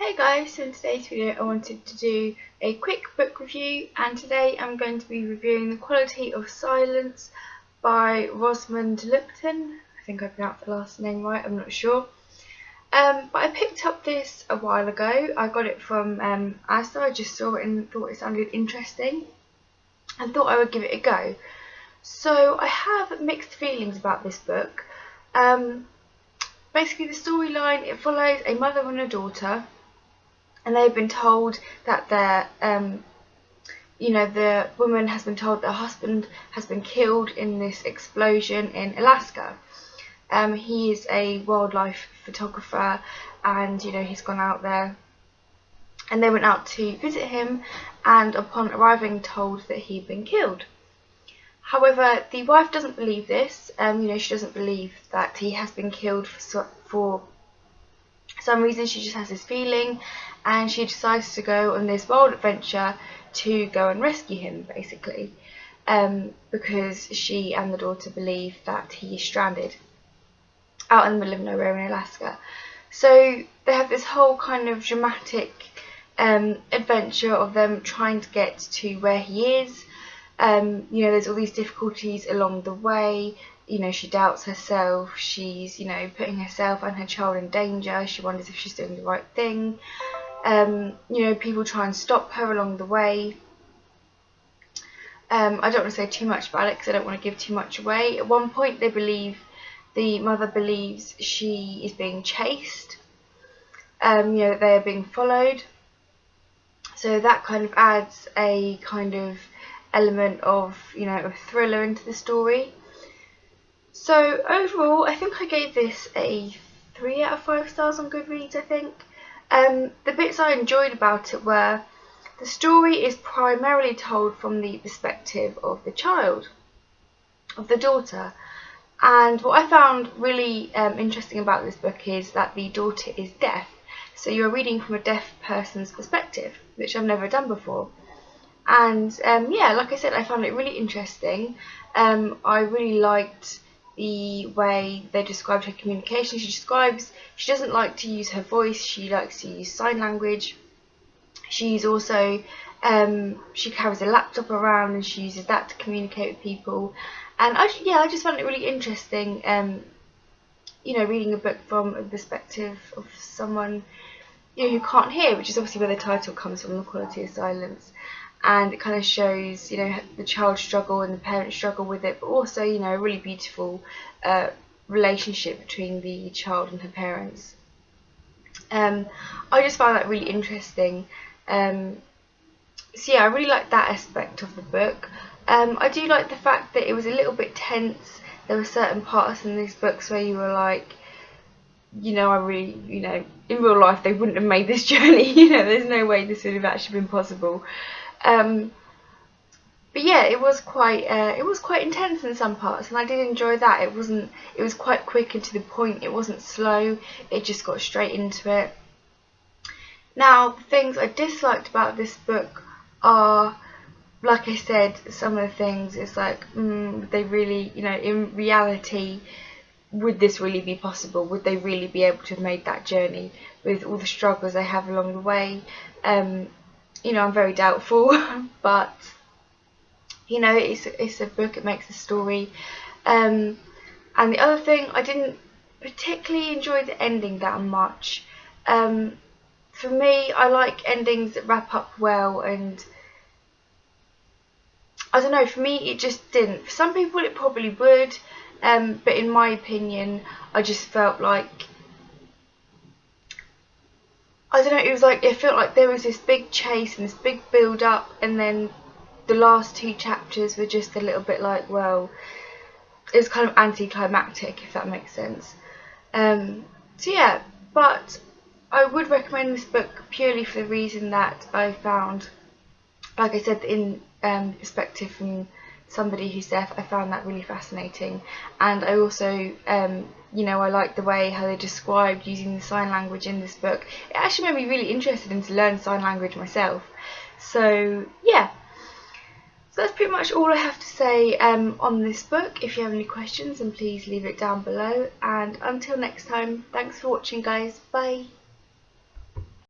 Hey guys, so in today's video I wanted to do a quick book review, and today I'm going to be reviewing The Quality of Silence by Rosamund Lupton. I think I pronounced the last name right, I'm not sure. But I picked up this a while ago. I got it from Asda. I just saw it and thought it sounded interesting and thought I would give it a go. So I have mixed feelings about this book. Basically the storyline, it follows a mother and a daughter, and they've been told that the woman has been told that her husband has been killed in this explosion in Alaska. He is a wildlife photographer, and he's gone out there, and they went out to visit him, and upon arriving told that he'd been killed. However, the wife doesn't believe this. She doesn't believe that he has been killed for some reason. She just has this feeling, and she decides to go on this wild adventure to go and rescue him, basically, because she and the daughter believe that he is stranded out in the middle of nowhere in Alaska. So they have this whole kind of dramatic adventure of them trying to get to where he is. There's all these difficulties along the way. She doubts herself. She's, putting herself and her child in danger. She wonders if she's doing the right thing. People try and stop her along the way. I don't want to say too much about it because I don't want to give too much away. At one point, the mother believes she is being chased. That they are being followed. So that kind of adds a kind of element of, a thriller into the story. So overall, I think I gave this a 3 out of 5 stars on Goodreads, I think. The bits I enjoyed about it were the story is primarily told from the perspective of the child, of the daughter. And what I found really interesting about this book is that the daughter is deaf. So you're reading from a deaf person's perspective, which I've never done before. And like I said, I found it really interesting. I really liked the way they described her communication. She doesn't like to use her voice, she likes to use sign language. She's also, she carries a laptop around and she uses that to communicate with people. And I just found it really interesting, reading a book from a perspective of someone who can't hear, which is obviously where the title comes from, The Quality of Silence. And it kind of shows, the child's struggle and the parent's struggle with it, but also, a really beautiful relationship between the child and her parents. I just found that really interesting. I really liked that aspect of the book. I do like the fact that it was a little bit tense. There were certain parts in these books where you were like, I really, in real life they wouldn't have made this journey. There's no way this would have actually been possible. But yeah, it was quite intense in some parts, and I did enjoy that. It was quite quick and to the point. It wasn't slow. It just got straight into it. Now, the things I disliked about this book are, like I said, some of the things. It's like, they really, in reality, would this really be possible? Would they really be able to have made that journey with all the struggles they have along the way? I'm very doubtful, but it's a book. It makes a story. And the other thing, I didn't particularly enjoy the ending that much. For me, I like endings that wrap up well, and I don't know, for me it just didn't. For some people it probably would, but in my opinion, I just felt like, I don't know, it felt like there was this big chase and this big build up, and then the last 2 chapters were just a little bit like, well, it's kind of anticlimactic, if that makes sense. But I would recommend this book purely for the reason that I found, like I said, in perspective from somebody who's deaf, I found that really fascinating. And I also, I like the way how they described using the sign language in this book. It actually made me really interested in to learn sign language myself. So yeah, so that's pretty much all I have to say on this book. If you have any questions, then please leave it down below. And until next time, thanks for watching, guys. Bye.